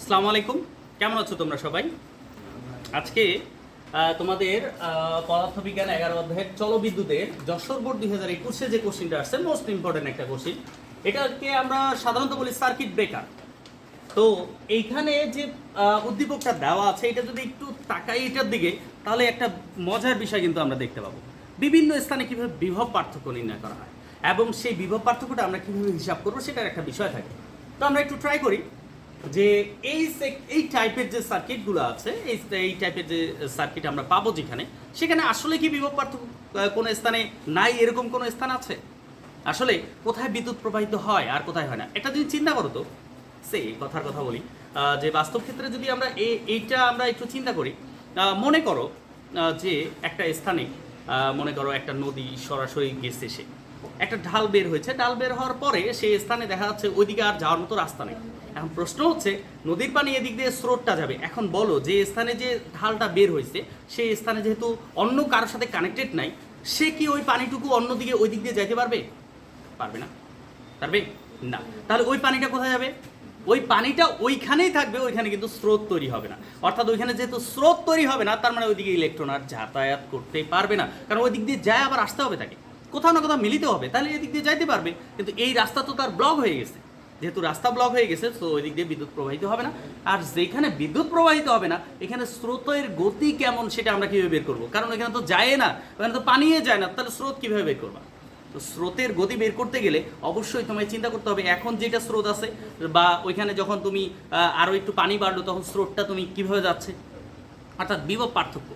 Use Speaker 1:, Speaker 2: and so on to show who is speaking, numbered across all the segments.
Speaker 1: আসসালামু আলাইকুম, কেমন আছো তোমরা সবাই? আজকে তোমাদের পদার্থবিজ্ঞান 11 অধ্যায়ের চলবিদ্যুতের যশোর বোর্ড 2021-এ যে কোশ্চিনটা আসছে, মোস্ট ইম্পর্টেন্ট একটা কোশ্চিন। এটাকে আমরা সাধারণত বলি সার্কিট ব্রেকার। তো এইখানে যে উদ্দীপকটা দেওয়া আছে, এটা যদি একটু তাকাই এটার দিকে, তাহলে একটা মজার বিষয় কিন্তু আমরা দেখতে পাবো। বিভিন্ন স্থানে কীভাবে বিভব পার্থক্য নির্ণয় করা হয় এবং সেই বিভব পার্থক্যটা আমরা কীভাবে হিসাব করবো সেটার একটা বিষয় থাকে। তো আমরা একটু ট্রাই করি যে এই টাইপের যে সার্কিটগুলো আছে, এই টাইপের যে সার্কিট আমরা পাবো যেখানে, সেখানে আসলে কি বিভব পার্থক্য কোনো স্থানে নাই, এরকম কোনো স্থান আছে? আসলে কোথায় বিদ্যুৎ প্রবাহিত হয় আর কোথায় হয় না, এটা যদি চিন্তা করো তো সেই কথার কথা বলি যে বাস্তব ক্ষেত্রে যদি আমরা এইটা আমরা একটু চিন্তা করি, মনে করো যে একটা স্থানে মনে করো একটা নদী সরাসরি গেছে, সে একটা ঢাল বের হয়েছে, ঢাল বের হওয়ার পরে সেই স্থানে দেখা যাচ্ছে ওইদিকে আর যাওয়ার মতো রাস্তা নেই। এখন প্রশ্ন হচ্ছে, নদীর পানি এদিক দিয়ে স্রোতটা যাবে, এখন বলো যে স্থানে যে ঢালটা বের হয়েছে সেই স্থানে যেহেতু অন্য কারোর সাথে কানেক্টেড নাই, সে কি ওই পানিটুকু অন্যদিকে ওই দিক দিয়ে যাইতে পারবে? পারবে না। পারবে না। তাহলে ওই পানিটা কোথায় যাবে? ওই পানিটা ওইখানেই থাকবে, ওইখানে কিন্তু স্রোত তৈরি হবে না। অর্থাৎ ওইখানে যেহেতু স্রোত তৈরি হবে না, তার মানে ওইদিকে ইলেকট্রন আর যাতায়াত করতে পারবে না, কারণ ওই দিক দিয়ে যায় আবার আসতে হবে তাকে, কোথাও না কোথাও মিলিতে হবে, তাহলে এই দিক দিয়ে যাইতে পারবে। কিন্তু এই রাস্তা তো তার ব্লক হয়ে গেছে, যেহেতু রাস্তা ব্লক হয়ে গেছে, তো ওই দিক দিয়ে বিদ্যুৎ প্রবাহিত হবে না। আর যেখানে বিদ্যুৎ প্রবাহিত হবে না, এখানে স্রোতের গতি কেমন সেটা আমরা কীভাবে বের করবো? কারণ এখানে তো যায় না, ওখানে তো পানিয়ে যায় না, তাহলে স্রোত কীভাবে বের করবা? তো স্রোতের গতি বের করতে গেলে অবশ্যই তোমায় চিন্তা করতে হবে এখন যেটা স্রোত আছে, বা ওইখানে যখন তুমি আরও একটু পানি বাড়লো তখন স্রোতটা তুমি কীভাবে যাচ্ছে, অর্থাৎ বিভব পার্থক্য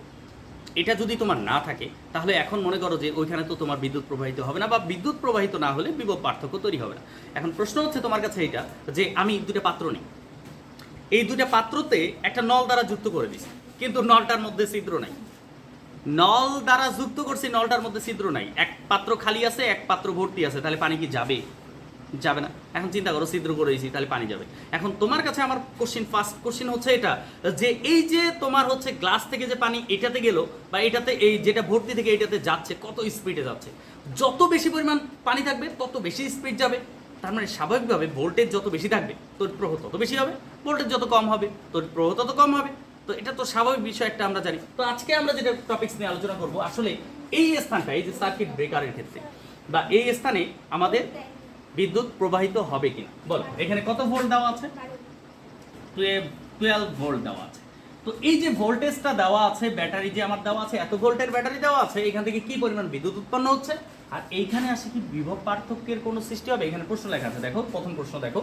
Speaker 1: এটা যদি তোমার না থাকে, তাহলে এখন মনে করো যে ওইখানে তো তোমার বিদ্যুৎ প্রবাহিত হবে না, বা বিদ্যুৎ প্রবাহিত না হলে বিভব পার্থক্য তৈরি হবে না। এখন প্রশ্ন হচ্ছে তোমার কাছে এইটা যে আমি দুটা পাত্র নিই, এই দুটা পাত্রতে একটা নল দ্বারা যুক্ত করে দিছি, কিন্তু নলটার মধ্যে ছিদ্র নাই। নল দ্বারা যুক্ত করছি, নলটার মধ্যে ছিদ্র নাই, এক পাত্র খালি আছে, এক পাত্র ভর্তি আছে, তাহলে পানি কি যাবে? যাবে না। এখন চিন্তা করো, ছিদ্র করেছি, তাহলে পানি যাবে। এখন তোমার কাছে আমার ফার্স্ট কোশ্চিন হচ্ছে এটা, যে এই যে তোমার হচ্ছে গ্লাস থেকে যে পানি এটাতে গেল, বা এটাতে এই যেটা ভর্তি থেকে এটাতে যাচ্ছে, কত স্পিডে যাচ্ছে? যত বেশি পরিমাণ পানি থাকবে তত বেশি স্পিড যাবে। তার মানে স্বাভাবিকভাবে ভোল্টেজ যত বেশি থাকবে তড়িৎ প্রবাহ তত বেশি হবে, ভোল্টেজ যত কম হবে তড়িৎ প্রবাহ তত কম হবে। তো এটা তো স্বাভাবিক বিষয়, একটা আমরা জানি। তো আজকে আমরা যেটা টপিকস নিয়ে আলোচনা করব, আসলে এই স্থানটা, এই যে সার্কিট ব্রেকারের ক্ষেত্রে, বা এই স্থানে আমাদের বিদ্যুৎ প্রবাহিত হবে কিনা। বলো, এখানে কত ভোল্ট দেওয়া আছে? 12 ভোল্ট দেওয়া আছে। তো এই যে ভোল্টেজটা দেওয়া আছে, ব্যাটারি যে আমার দেওয়া আছে, এত ভোল্টের ব্যাটারি দেওয়া আছে, এখান থেকে কি পরিমাণ বিদ্যুৎ উৎপন্ন হচ্ছে, আর এইখানে আসে কি বিভব পার্থক্যের কোনো সৃষ্টি হবে? এখানে প্রশ্ন লেখা আছে, দেখো প্রথম প্রশ্ন দেখো,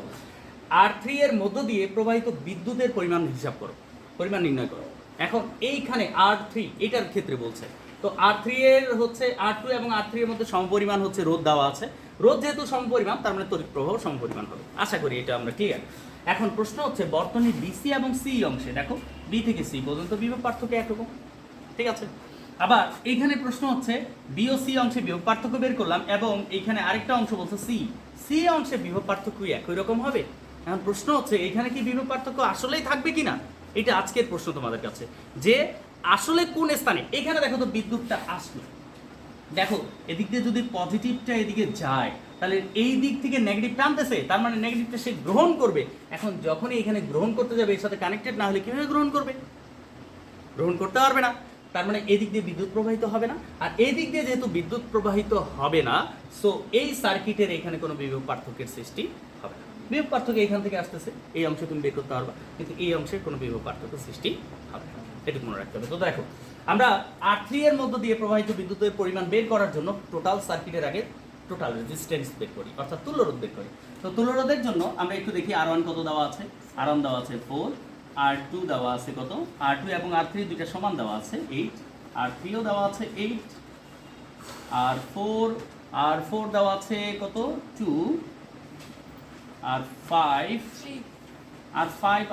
Speaker 1: R3 এর মধ্য দিয়ে প্রবাহিত বিদ্যুতের পরিমাণ হিসাব করো, পরিমাণ নির্ণয় করো। এখন এইখানে R3 এটার ক্ষেত্রে বলছে, তো R3 এর হচ্ছে R2 এবং R3 এর মধ্যে সমপরিমাণ হচ্ছে রোধ দেওয়া আছে। রোধ যেহেতু সমপরিমাণ, তার মানে তড়িৎ প্রবাহ সমপরিমাণ হবে। আশা করি এটা আমরা ক্লিয়ার। এখন প্রশ্ন হচ্ছে বর্তনীর বিসি এবং সি অংশে, দেখো বি থেকে সি পর্যন্ত বিভব পার্থক্য একরকম, ঠিক আছে। আবার এইখানে প্রশ্ন হচ্ছে বি ও সি অংশে বিভব পার্থক্য বের করলাম, এবং এইখানে আরেকটা অংশ বলছে সি অংশে বিভব পার্থক্য একই রকম হবে। এখন প্রশ্ন হচ্ছে এখানে কি বিভব পার্থক্য আসলেই থাকবে কিনা, এটা আজকের প্রশ্ন তোমাদের কাছে, যে আসলে কোন স্থানে। এখানে দেখো তো বিদ্যুৎটা আসলো, দেখো এদিক দিয়ে যদি পজিটিভটা এদিকে যায়, তাহলে এই দিক থেকে নেগেটিভ টানতেছে, তার মানে নেগেটিভটা সে গ্রহণ করবে। এখন যখনই এখানে গ্রহণ করতে যাবে, এর সাথে কানেক্টেড না হলে কিভাবে গ্রহণ করবে? গ্রহণ করতে পারবে না। তার মানে এই দিক দিয়ে বিদ্যুৎ প্রবাহিত হবে না, আর এই দিক দিয়ে যেহেতু বিদ্যুৎ প্রবাহিত হবে না, সো এই সার্কিটের এখানে কোনো বিভব পার্থক্যের সৃষ্টি হবে না। বিভব পার্থক্য এখান থেকে আসতেছে, এই অংশে তুমি বের করতে পারবা, কিন্তু এই অংশে কোনো বিভব পার্থক্য সৃষ্টি হবে না, এটুকু মনে রাখতে হবে। তো দেখো, আমরা R3 এর মধ্য দিয়ে প্রবাহিত বিদ্যুতের পরিমাণ বের করার জন্য টোটাল সার্কিটের আগে টোটাল রেজিস্ট্যান্স বের করি, অর্থাৎ তুল্যরোধ বের করি। তো তুল্যরোধের জন্য আমরা একটু দেখি R1 কত দেওয়া আছে। R1 দেওয়া আছে 4, R2 দেওয়া আছে কত, R2 এবং R3 দুইটা সমান দেওয়া আছে 8, R3ও দেওয়া আছে 8, R4 দেওয়া আছে কত 2, R5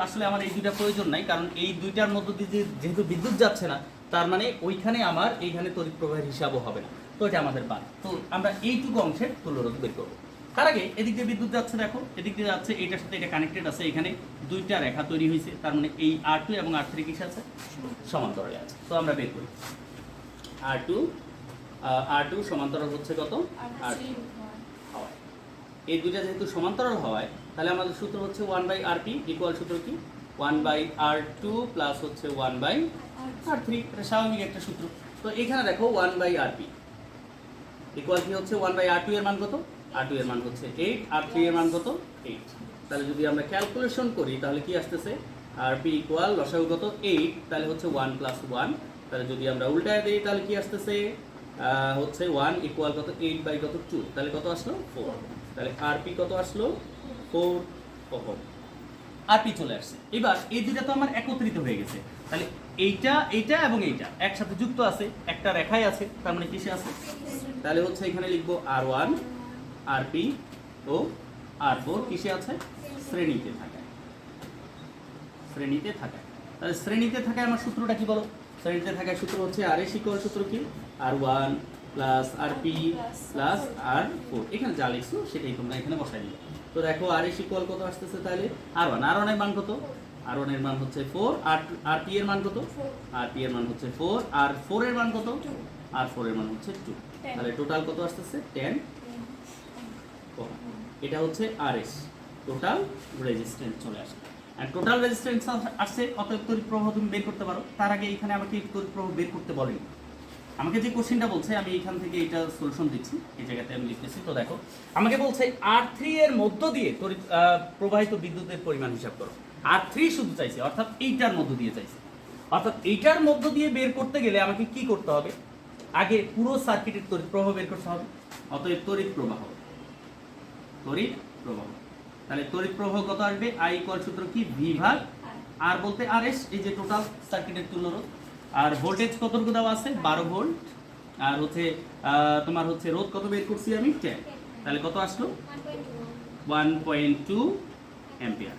Speaker 1: আসলে আমার এই দুইটা প্রয়োজন নাই, কারণ এই দুইটার মধ্য দিয়ে যেহেতু বিদ্যুৎ যাচ্ছে না, তার মানে ওইখানে আমার এইখানে তড়িৎ প্রবাহের হিসাবও হবে না, তো এটা আমাদের বাদ। তো আমরা এইটুকু অংশের তুল্যরোধ বের করবো। তার আগে এদিক দিয়ে বিদ্যুৎ যাচ্ছে, দেখো এদিক দিয়ে যাচ্ছে, এটার সাথে এটা কানেক্টেড আছে, এখানে দুইটা রেখা তৈরি হয়েছে, তার মানে এই R2 এবং R3 কিসে আছে? সমান্তরালে আছে। তো আমরা বের করি R2 সমান্তরাল হচ্ছে কত? R3 এই দুইটা যেহেতু সমান্তরাল হয়, তাহলে আমাদের সূত্র হচ্ছে 1/RP ইকুয়াল সূত্র কি? 1/R2 প্লাস হচ্ছে 1/R3, এটা স্বাভাবিক একটা সূত্র। তো এখানে দেখো 1/RP ইকুয়াল কি হচ্ছে 1/R2 এর মান কত, R2 এর মান হচ্ছে 8, R3 এর মান কত 8। তাহলে যদি আমরা ক্যালকুলেশন করি তাহলে কি আসতেছে, RP ইকুয়াল লসাগু কত 8, তাহলে হচ্ছে 1 + 1। তাহলে যদি আমরা উল্টায় দিই তাহলে কি আসতেছে, হচ্ছে 1 ইকুয়াল কত 8/2, তাহলে কত আসলো 4। তাহলে RP কত আসলো 4 ওহম। RP চলে আসছে। এবার এই দুইটা তো আমার একত্রিত হয়ে গেছে, তাহলে এইটা এবং এইটা একসাথে যুক্ত আছে, একটা রেখায় আছে, তার মানে কিসে আছে, তাহলে হচ্ছে এখানে লিখবো R1 RP ও R4 কিসে আছে, শ্রেণীতে থাকায়, শ্রেণীতে থাকায়। তাহলে শ্রেণীতে থাকায় আমার সূত্রটা কি বলো, শ্রেণীতে থাকায় সূত্র হচ্ছে RS ইকুয়াল সূত্র কি R1 plus RP plus R4, এখানে যা লিখছো সেটাই তোমরা এখানে বসাই দিবে। তো দেখো RS ইকুয়াল কত আসতেছে, তাহলে R1 এর মান কত, R1 এর মান হচ্ছে 4, RP এর মান কত, RP এর মান হচ্ছে 4, আর 4 এর মান কত, R4 এর মান হচ্ছে 2। তাহলে টোটাল কত আসতেছে 10 ওহম। এটা হচ্ছে RS, টোটাল রেজিস্ট্যান্স চলে আসে। আর টোটাল রেজিস্ট্যান্স আসছে, অতএব তড়িৎ প্রবাহ তুমি বের করতে পারো। তার আগে এখানে আমাকে তড়িৎ প্রবাহ বের করতে বলেনি, আমাকে যে কোশ্চেনটা বলছে আমি এইখান থেকে এটা সলিউশন দিচ্ছি, এই জায়গাতে আমি লিখতেছি। তো দেখো আমাকে বলছে R3 এর মধ্য দিয়ে তড়িৎ প্রবাহিত বিদ্যুতের পরিমাণ হিসাব করো। R3 শুধু চাইছে, অর্থাৎ এইটার মধ্য দিয়ে চাইছে, অর্থাৎ এইটার মধ্য দিয়ে বের করতে গেলে আমাকে কি করতে হবে, আগে পুরো সার্কিটের তড়িৎ প্রবাহ বের করতে হবে। অতএব তড়িৎ প্রবাহ, তড়িৎ প্রবাহ, তাহলে তড়িৎ প্রবাহ কত আসবে, I ইকুয়াল সূত্র কি V/R বলতে RS, এই যে টোটাল সার্কিটের তুল্যরোধ। আর ভোল্টেজ কতটুকু দেওয়া আছে 12 ভোল্ট, আর হচ্ছে তোমার হচ্ছে রোধ কত বের করছি আমি 10, তাহলে কত আসলো 1.2 অ্যাম্পিয়ার।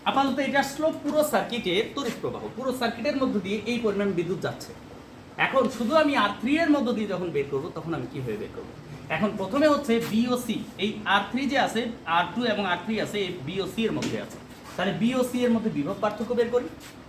Speaker 1: আপাতত এটা আসলো পুরো সার্কিটের তড়িৎ প্রবাহ, পুরো সার্কিটের মধ্য দিয়ে এই পরিমাণ বিদ্যুৎ যাচ্ছে। এখন শুধু আমি R3 এর মধ্য দিয়ে যখন বের করব তখন আমি কিভাবে বের করব, এখন প্রথমে হচ্ছে B ও C, এই R3 যে আছে, R2 এবং R3 আছে, এই B ও C এর মধ্যে আছে। তাহলে B ও C এর মধ্যে বিভব পার্থক্য বের করি,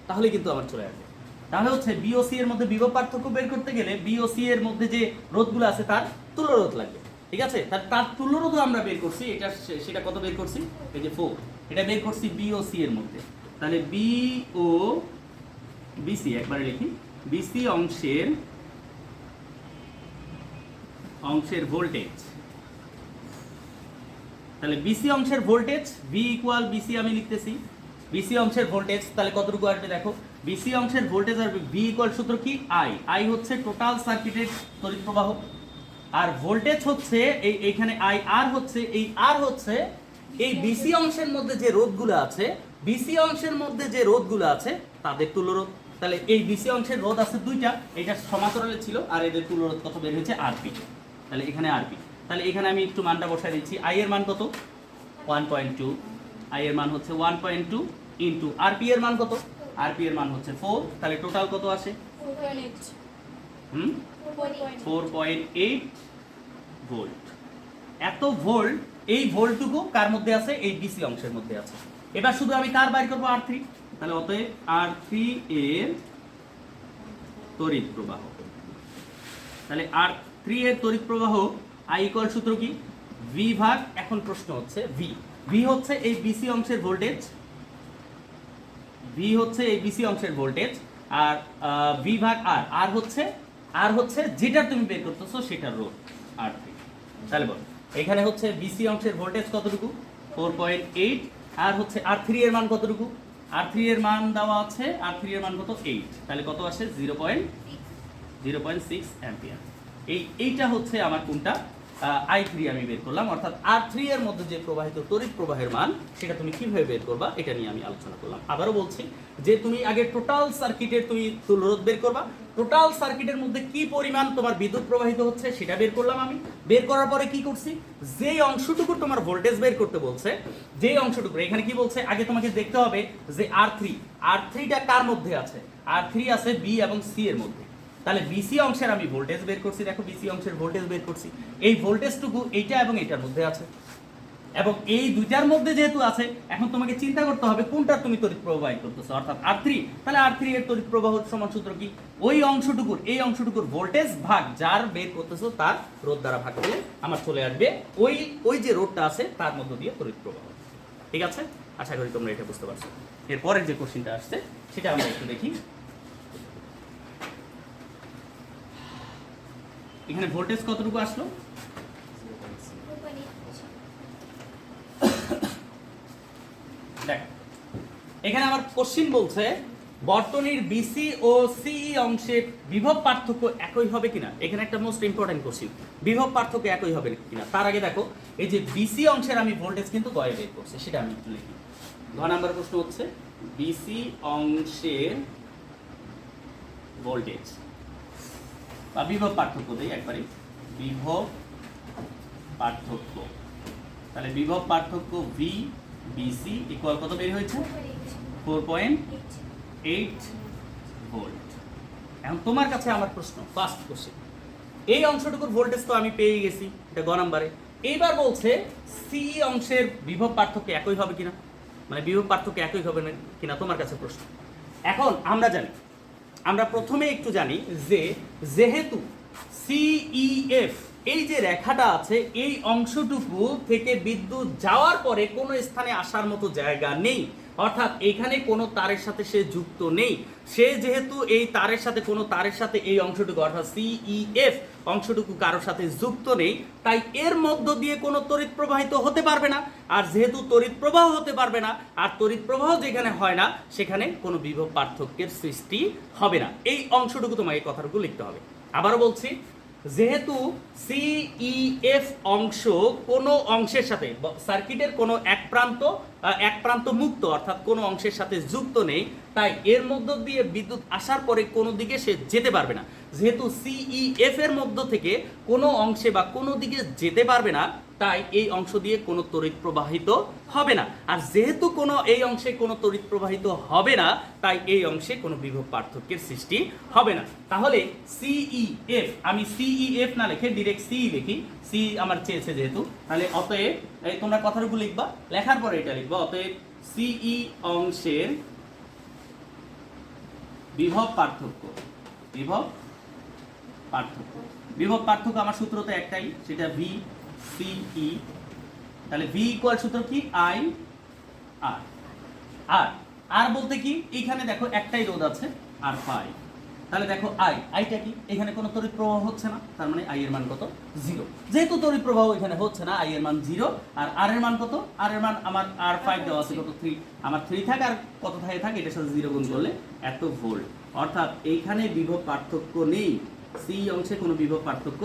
Speaker 1: তাহলে কিন্তু আমার চলে আসবে। তাহলে হচ্ছে B ও C এর মধ্যে বিভব পার্থক্য বের করতে গেলে B ও C এর মধ্যে যে রোধগুলো আছে তার তুল্যরোধ লাগবে, ঠিক আছে। তার তুল্যরোধও আমরা বের করছি, এটা সেটা কত বের করছি, এই যে 4, এটা বের করছি B ও C এর মধ্যে। তাহলে B ও BC একবারে লিখি, BC অংশের ভোল্টেজ, তাহলে BC অংশের ভোল্টেজ V ইকুয়াল BC আমি লিখতেছি, BC অংশের ভোল্টেজ তাহলে কতটুকু আসবে দেখো, BC অংশের ভোল্টেজ আসবে V ইকুয়াল সূত্র কি I হচ্ছে টোটাল সার্কিটের তড়িৎ প্রবাহ, আর ভোল্টেজ হচ্ছে এইখানে R হচ্ছে, এই R হচ্ছে এই BC অংশের মধ্যে যে রোধগুলো আছে, BC অংশের মধ্যে যে রোধগুলো আছে তাদের তুল্যরোধ। তাহলে এই BC অংশের রোধ আছে দুইটা, এটা সমান্তরালে ছিল, আর এদের তুল্যরোধ কত বের হয়েছে RP, তাহলে এখানে RP। তাহলে এখানে আমি একটু মানটা বসাই দিচ্ছি, I এর মান কত 1.2, I এর মান হচ্ছে 1.2 ইন্টু RP এর মান কত, RP এর মান হচ্ছে 4, তাহলে টোটাল কত আসে 4.8 ভোল্ট। এত ভোল্ট, এই ভোল্টটুকু কার মধ্যে আছে, এই BC অংশের মধ্যে আছে। এবার শুধু আমি কার বাইর করব, R3, তাহলে অতএব R3 এর তড়িৎ প্রবাহ, তাহলে R3 এর তড়িৎ প্রবাহ I ইকুয়াল সূত্র কি V/, এখন প্রশ্ন হচ্ছে V হচ্ছে এই BC অংশের ভোল্টেজ, V হচ্ছে এই BC অংশের ভোল্টেজ, আর V/R R হচ্ছে যেটা তুমি বের করতেছো সেটার রোধ R3। তাহলে বল এখানে হচ্ছে BC অংশের ভোল্টেজ কতটুকু 4.8, আর হচ্ছে R3 এর মান কতটুকু, R3 এর মান দেওয়া আছে, R3 এর মান কত 8, তাহলে কত আসে 0.6 অ্যাম্পিয়ার। এইটা হচ্ছে আমার কোনটা I3 আমি বের করলাম, অর্থাৎ R3 এর মধ্যে যে প্রবাহিত তড়িৎ প্রবাহের মান সেটা তুমি কিভাবে বের করবা এটা নিয়ে আমি আলোচনা করলাম। আবারও বলছি যে তুমি আগে টোটাল সার্কিটের তুমি তুল্যরোধ বের করবা, টোটাল সার্কিটের মধ্যে কি পরিমাণ তোমার বিদ্যুৎ প্রবাহিত হচ্ছে সেটা বের করলাম আমি। বের করার পরে কি করছি, যেই অংশটুকু তোমার ভোল্টেজ বের করতে বলছে, যেই অংশটুকু এখানে কি বলছে, আগে তোমাকে দেখতে হবে যে R3টা কার মধ্যে আছে, R3 আছে B এবং C এর মধ্যে। তাহলে BC অংশের আমি ভোল্টেজ বের করছি, দেখো BC অংশের ভোল্টেজ বের করছি, এই ভোল্টেজটুকু এইটা এবং এটার মধ্যে আছে, এবং এই দুইটার মধ্যে যেহেতু আছে এখন তোমাকে চিন্তা করতে হবে কোনটার তুমি তড়িৎ প্রবাহ বাইর করতেছো, অর্থাৎ R3। তাহলে R3 এর তড়িৎ প্রবাহ সমান সূত্র কি, ওই অংশটুকুর এই অংশটুকুর ভোল্টেজ ভাগ যার বের করতেছো তার রোধ দ্বারা ভাগ করলে আমার চলে আসবে ওই যে রোধটা আছে তার মধ্য দিয়ে তড়িৎ প্রবাহ। ঠিক আছে, আশা করি তোমরা এটা বুঝতে পারছো। এরপরের যে কোশ্চেনটা আসছে সেটা আমরা একটু দেখি। এখানে ভোল্টেজ কতটুকু আসলো? দেখ, এখানে আমার কোশ্চেন বলছে বর্তনীর বিসি ও সিই অংশের বিভব পার্থক্য একই হবে কিনা। এখানে একটা মোস্ট ইম্পর্টেন্ট কোশ্চেন, বিভব পার্থক্য একই হবে কিনা। তার আগে দেখো, এই যে বিসি অংশের আমি ভোল্টেজ কিন্তু গয়ে বের করছি, সেটা আমি একটু লিখি। 9 নাম্বার প্রশ্ন হচ্ছে বিসি অংশের ভোল্টেজ বা বিভব পার্থক্য দেই একবারে, বিভব পার্থক্য। তাহলে বিভব পার্থক্য ভি বিসি ইকুয়াল কত বের হয়েছে? 4.8 ভোল্ট। এখন তোমার কাছে আমার প্রশ্ন, ফার্স্ট কোশ্চেন, এই অংশটুকুর ভোল্টেজ তো আমি পেয়ে গেছি, এটা গ নাম্বারে। এইবার বলছে সি অংশের বিভব পার্থক্য একই হবে কিনা, মানে বিভব পার্থক্য একই হবে না কিনা তোমার কাছে প্রশ্ন। এখন আমরা জানি, আমরা প্রথমে একটু জানি যে যেহেতু সিইএফ এই যে রেখাটা আছে, এই অংশটুকু থেকে বিদ্যুৎ যাওয়ার পরে কোনো স্থানে আসার মতো জায়গা নেই, অর্থাৎ এখানে কোনো তারের সাথে সে যুক্ত নেই। সে যেহেতু এই তারের সাথে, কোনো তারের সাথে এই অংশটুকু অর্থাৎ সিইএফ অংশটুকু কারোর সাথে যুক্ত নেই, তাই এর মধ্য দিয়ে কোনো তড়িৎ প্রবাহিত হতে পারবে না। আর যেহেতু তড়িৎ প্রবাহ হতে পারবে না, আর তড়িৎ প্রবাহ যেখানে হয় না সেখানে কোনো বিভব পার্থক্যের সৃষ্টি হবে না। এই অংশটুকু তোমাকে কথাটুকু লিখতে হবে। আবারও বলছি, যেহেতু সিইএফ অংশ কোনো অংশের সাথে, সার্কিটের কোনো এক প্রান্ত মুক্ত অর্থাৎ কোনো অংশের সাথে যুক্ত নেই, তাই এর মধ্য দিয়ে বিদ্যুৎ আসার পরে কোনো দিকে সে যেতে পারবে না। যেহেতু সিইএফ এর মধ্য থেকে কোনো অংশে বা কোনো দিকে যেতে পারবে না, তাই এই অংশ দিয়ে কোনো তড়িৎ প্রবাহিত হবে না। আর যেহেতু এই অংশে কোনো তড়িৎ প্রবাহিত হবে না, তাই এই অংশে কোনো বিভব পার্থক্যের সৃষ্টি হবে না। তাহলে সিইএফ, আমি সিইএফ না লিখে ডিরেক্ট সি লিখি, সি আমার চেয়েছে যেহেতু, তাহলে অতএব তোমরা কথাটুকু লিখবা, লেখার পরে এটা লিখবা, অতএব সিই অংশের বিভব পার্থক্য, বিভব পার্থক্য, বিভব পার্থক্য আমার সূত্র তো একটাই, সেটা ভি সিই। তাহলে ভি ইকুয়াল সূত্র কি? আই আর। আর আর বলতে কি, এখানে দেখো একটাই রোধ আছে আর পাই। তাহলে দেখো আইটা কি, এখানে কোনো তড়িৎ প্রবাহ হচ্ছে না, তার মানে আই এর মান কত? 0। যেহেতু তড়িৎ প্রবাহ এখানে হচ্ছে না, আই এর মান 0। আর আর এর মান কত? আর এর মান আমার আর 5 দেওয়া আছে কত? 3। আমার 3 থাকে আর কত থাকে এটার সাথে 0 গুণ করলে এত ভোল্ট। অর্থাৎ এইখানে বিভব পার্থক্য নেই, সি অংশে কোনো বিভব পার্থক্য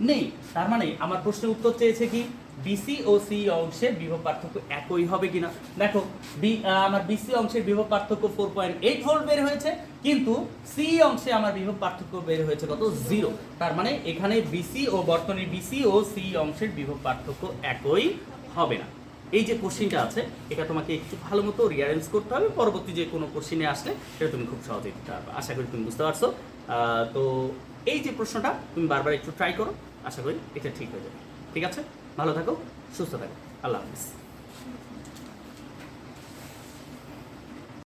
Speaker 1: নেই। তার মানে আমার প্রশ্নের উত্তর চেয়েছে কি, বিসি ও সি অংশের বিভব পার্থক্য একই হবে কিনা। দেখো আমার বিসি অংশের বিভব পার্থক্য 4.8 ভোল্ট বের হয়েছে, কিন্তু সি অংশে আমার বিভব পার্থক্য বের হয়েছে কত? 0। তার মানে এখানে বিসি ও বর্তনীর বিসি ও সি অংশের বিভব পার্থক্য একই হবে না। এই যে কোশ্চিনটা আছে, এটা তোমাকে একটু ভালো মতো রিয়ারেঞ্জ করতে হবে, পরবর্তী যে কোনো কোশ্চিনে আসলে সেটা তুমি খুব সহজেই দিতে পারবে। আশা করি তুমি বুঝতে পারছো। তো এই যে প্রশ্নটা তুমি বারবার একটু ট্রাই করো, আশা করি এটা ঠিক হয়ে যাবে। ঠিক আছে, ভালো থাকো, সুস্থ থাকো, আল্লাহ হাফিজ।